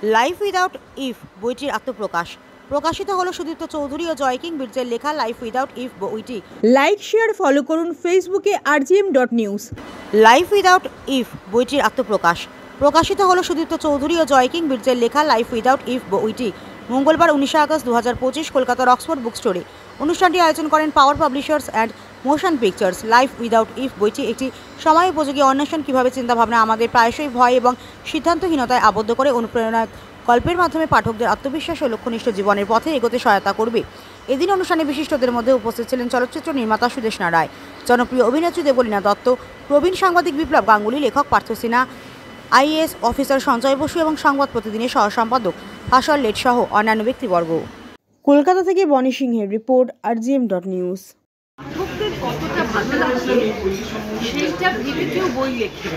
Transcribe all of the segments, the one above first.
Life without if বইটির আত্মপ্রকাশ প্রকাশিত হলো সুদীপ্ত চৌধুরী ও জয় কিং বীর্যের লেখা লাইফ উইদাউট ইফ বইটি। লাইক শেয়ার ফলো করুন ফেসবুকে rgm.news। লাইফ উইদাউট ইফ বইটির আত্মপ্রকাশ প্রকাশিত হলো সুদীপ্ত চৌধুরী ও জয় কিং বীর্যের লেখা লাইফ উইদাউট ইফ বইটি মঙ্গলবার 19 আগস্ট 2025 কলকাতার অক্সফোর্ড বুক স্টোরে। অনুষ্ঠানটি আয়োজন করেন power publishers and motion pictures. Life without if বইটি একটি সময় উপযোগী অন্বেষণ কীভাবে চিন্তাভাবনা আমাদের প্রায়শই ভয় এবং সিদ্ধান্তহীনতায় আবদ্ধ করে অনুপ্রেরণা গল্পের মাধ্যমে পাঠকদের আত্মবিশ্বাস ও লক্ষ্যনিষ্ঠ জীবনের পথে এগোতে সহায়তা করবে। এদিন অনুষ্ঠানে বিশিষ্টদের মধ্যে উপস্থিত ছিলেন চলচ্চিত্র নির্মাতা সুদেষ্ণা রায়, জনপ্রিয় অভিনেত্রী দেবলীনা দত্ত, প্রবীণ সাংবাদিক বিপ্লব গাঙ্গুলি, লেখক পার্থ সিনহা, আইএএস অফিসার সঞ্জয় বসু এবং সংবাদ প্রতিদিনের সহ সম্পাদক হাসর লেট সহ অন্যান্য ব্যক্তিবর্গ। কলকাতা থেকে বনি সিংহের রিপোর্ট, rgm.news। পাঠকদের কতটা ভালো লাগছে সেইটা ভেবে কেউ বই লেখে,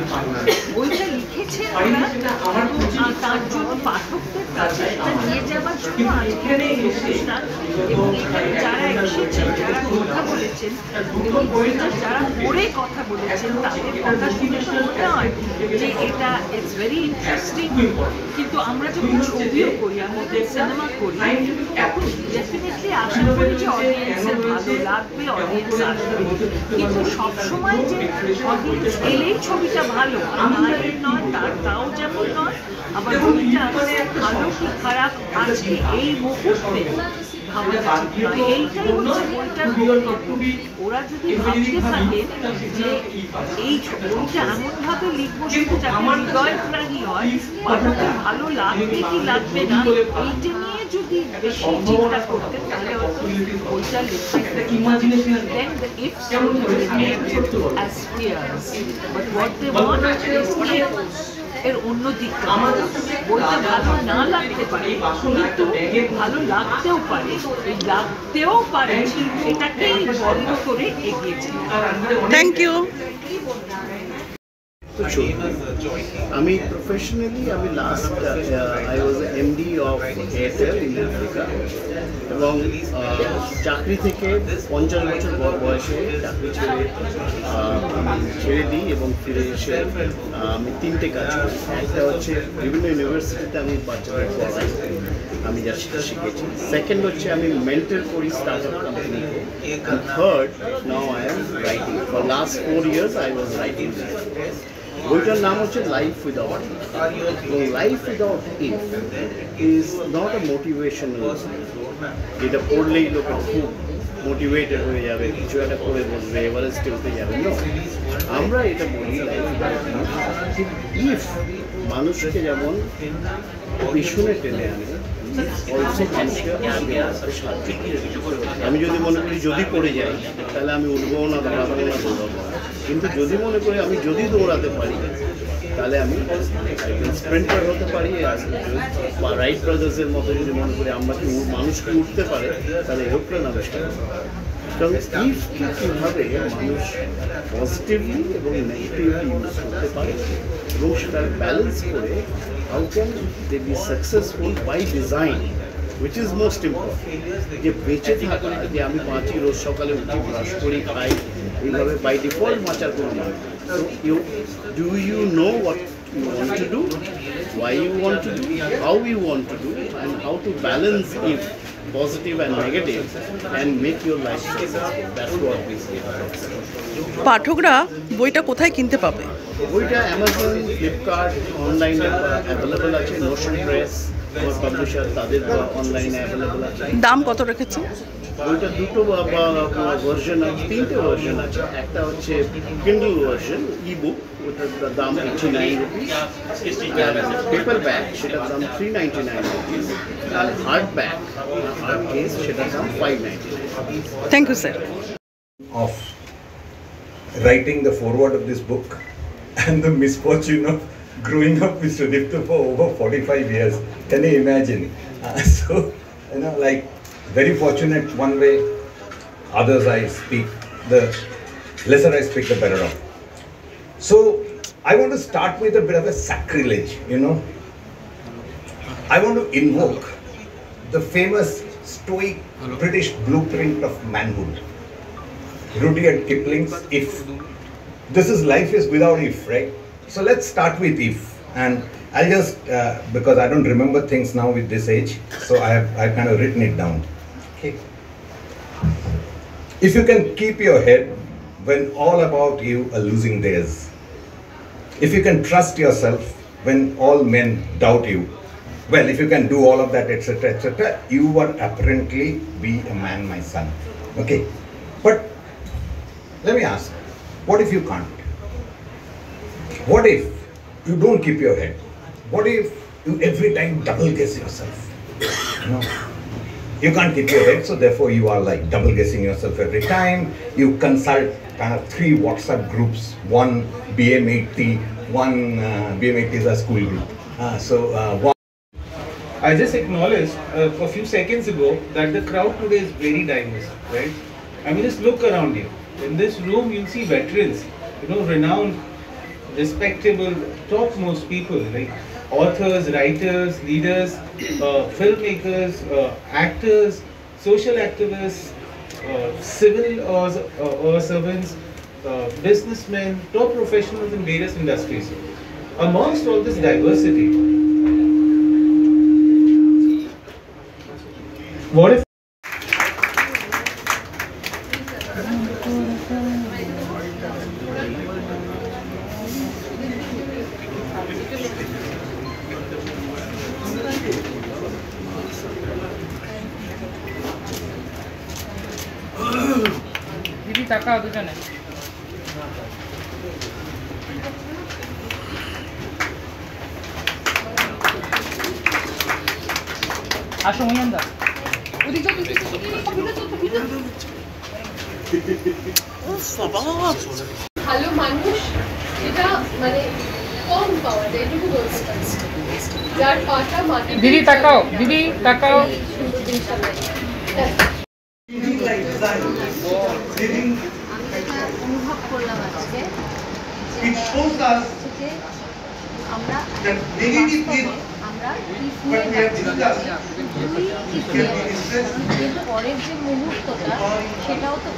বইটা লিখেছে তার জন্য পাঠকদের কাছে এটা নিয়ে যাওয়ার জন্য আজকের এই অনুষ্ঠান এবং এখানে যারা এসেছেন, যারা কথা বলেছেন এবং বইটা যারা পড়ে কথা বলেছেন তাদের কথা শুনে তো মনে হয় যে এটা ইটস ভেরি ইন্টারেস্টিং। কিন্তু আমরা যখন ছবিও করি, আমাদের সিনেমা করি, তখন ডেফিনেটলি আশা করি যে অডিয়েন্সের ভালো লাগবে, অডিয়েন্স আসবে, কিন্তু সবসময় যে অডিয়েন্স এলেই ছবিটা ভালো নয়, তাও যেমন নয়, আবার বইটা ভালো কি খারাপ আজকে এই মুহূর্তে এইটাই হচ্ছে বইটার। ওরা যদি ভাবতে থাকেন যে এই বইটা এমনভাবে লিখবো শুধু যাতে হৃদয়গ্রাহী হয়, পাঠকের ভালো লাগবে কি লাগবে না এইটা নিয়ে যদি বেশি চিন্তা করতেন তাহলে হয়তো বইটা then the ifs would remain as fears, but what they want is এর অন্য দিকটা বইটা ভালো না লাগতে পারে, কিন্তু ভালো লাগতেও পারে, এটাকেই বন্ধ করে এগিয়েছে। Thank you. আমি professionally last I was MD of Airtel in Africa এবং চাকরি থেকে 50 বছর বয়সে চাকরি ছেড়ে দিই এবং ফিরে এসে আমি 3টে কাজ করি। একটা হচ্ছে বিভিন্ন ইউনিভার্সিটিতে আমি বাচ্চাদের পড়াই, আমি যা শিখেছি। সেকেন্ড হচ্ছে আমি মেন্টর করি স্টার্ট আপ কোম্পানিকে। Third, now I am writing. For last 4 years I was writing. বইটার নাম হচ্ছে life without if. Life without if is not a motivational, যেটা পড়লেই লোকের খুব মোটিভেটেড হয়ে যাবে, কিছু একটা করে বসবে, এভারেস্টে উঠে যাবে। না, আমরা এটা বলি লাইফ উইদাউট ইফ মানুষকে যেমন পিছনে টেনে আনে, অলসো মানুষকে আগে আসতে সাহায্য করে। আমি যদি মনে করি যদি পড়ে যাই তাহলে আমি উঠবো না, দাঁড়াবো না, দৌড়াবো না, কিন্তু যদি মনে করি আমি যদি দৌড়াতে পারি তাহলে আমি স্প্রিন্টার হতে পারি। বা রাইট ব্রাদার্সের মতো যদি মনে করি আমরা কি মানুষকে উঠতে পারে তাহলে এরোপ্লেন আবিষ্কার হবে। কারণ ইফকে কীভাবে মানুষ পজিটিভলি এবং নেগেটিভলি ইউজ করতে পারে এবং সেটার ব্যালেন্স করে how can they be successful by design, which is most important। যে বেঁচে থাকা, যে আমি বাঁচি, রোজ সকালে উঠি, ব্রাশ করি, খাই, এইভাবে বাই ডিফল্ট বাঁচার কোনো মানে। So you know what you want to do, why you want to do, how you want to do, and how to balance it, positive and negative, and make your life successful. That's what we say. পাঠকরা বইটা কোথায় কিনতে পাবে? বইটা Amazon, Flipkart, অনলাইনে available আছে। Notion press আমার publisher, তাদের অনলাইনে অ্যাভেলেবল আছে। দাম কত রেখেছে? বইটা দুটো ভার্সন আছে, 3টে ভার্সন আছে। একটা হচ্ছে কিন্ডল ভার্সন, ই বুক, ওটার দাম 89 রুপিস। পেপার ব্যাগ, সেটার দাম 399 রুপিস। আর হার্ড ব্যাগ, হার্ড কেস, সেটার দাম 599। Thank you sir. Of writing the foreword of this book and the misfortune of growing up with Sudipta for over 45 years. Can you imagine? So, like, very fortunate one way, others I speak, the lesser I speak, the better off. So, I want to start with a bit of a sacrilege, I want to invoke the famous stoic British blueprint of manhood. Rudyard Kipling's If. This is life is without if, right? So let's start with if. And I'll just, because I don't remember things now with this age, so I've kind of written it down. Okay. If you can keep your head when all about you are losing theirs, if you can trust yourself when all men doubt you, well, if you can do all of that, etc., you would apparently be a man, my son. Okay. But let me ask, what if you can't? What if you don't keep your head? What if you every time double guess yourself? You can't keep your head, so therefore you are like double guessing yourself every time. You consult kind of 3 WhatsApp groups, one BM80, one BM80 is a school group. One. I just acknowledged a few seconds ago that the crowd today is very diverse, right? I mean, just look around you. In this room, you'll see veterans, renowned, respectable, topmost people like authors, writers, leaders, filmmakers, actors, social activists, civil servants, businessmen, top professionals in various industries. Amongst all this diversity, what if দিদি তাকাও দুজনে আসো মুনিন্দা ওদিক যাও ভালো মানুষ এটা মানে কম পাওয়া যায় এটুকু বলতে পারি যার পাটা মাটি দিদি তাকাও অনুভব করলাম আজকে আমরা পরের যে মুহূর্তটা সেটাও তো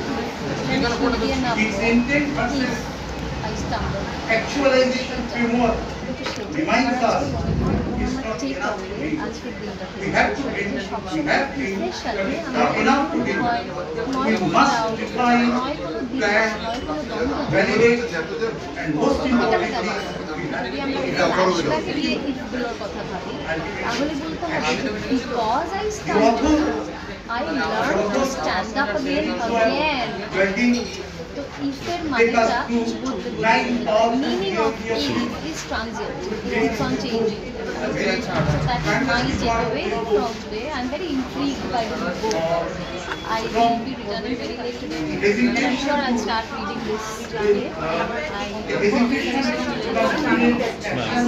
আজকের ঈদগুলোর কথা ভাবি তাহলে বলতে হবে because I learned to stand up again. So ifের মানেটা meaning of Eid is transient. It keeps on changing. So that is my takeaway from today. I'm very intrigued by the book. I will be returning very late today, but I'm sure I'll start reading this today.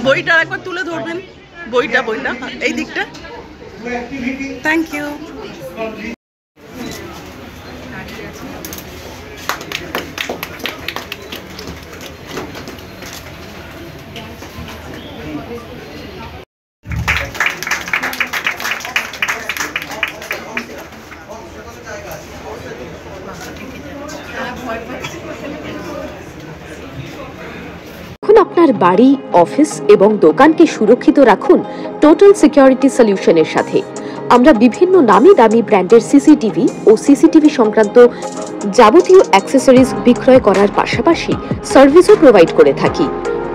বইটা একবার তুলে ধরবেন, বইটা এই দিকটা। Thank you. আপনার বাড়ি, office এবং দোকানকে সুরক্ষিত রাখুন টোটাল সিকিউরিটি সলিউশনের সাথে। আমরা বিভিন্ন নামি দামি ব্র্যান্ডের সিসিটিভি ও সিসিটিভি সংক্রান্ত যাবতীয় অ্যাক্সেসরিজ বিক্রয় করার পাশাপাশি সার্ভিসও প্রোভাইড করে থাকি।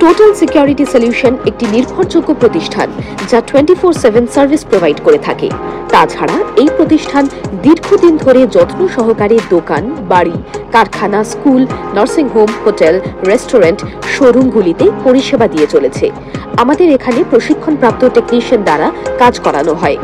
টোটাল সিকিউরিটি সলিউশন একটি নির্ভরযোগ্য প্রতিষ্ঠান যা 24/7 সার্ভিস প্রোভাইড করে থাকে। তাছাড়া এই প্রতিষ্ঠান দীর্ঘদিন ধরে যত্ন সহকারে দোকান, বাড়ি, কারখানা, school, nursing home, hotel, restaurant, শোরুমগুলিতে পরিষেবা দিয়ে চলেছে। আমাদের এখানে প্রশিক্ষণপ্রাপ্ত টেকনিশিয়ান দ্বারা কাজ করানো হয়।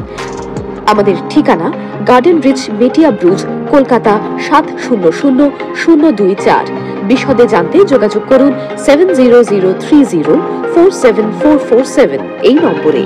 আমাদের ঠিকানা গার্ডেন রিচ, মেটিয়া ব্রুজ, কলকাতা 700024। বিশদে জানতে যোগাযোগ করুন 7003047447 এই নম্বরে।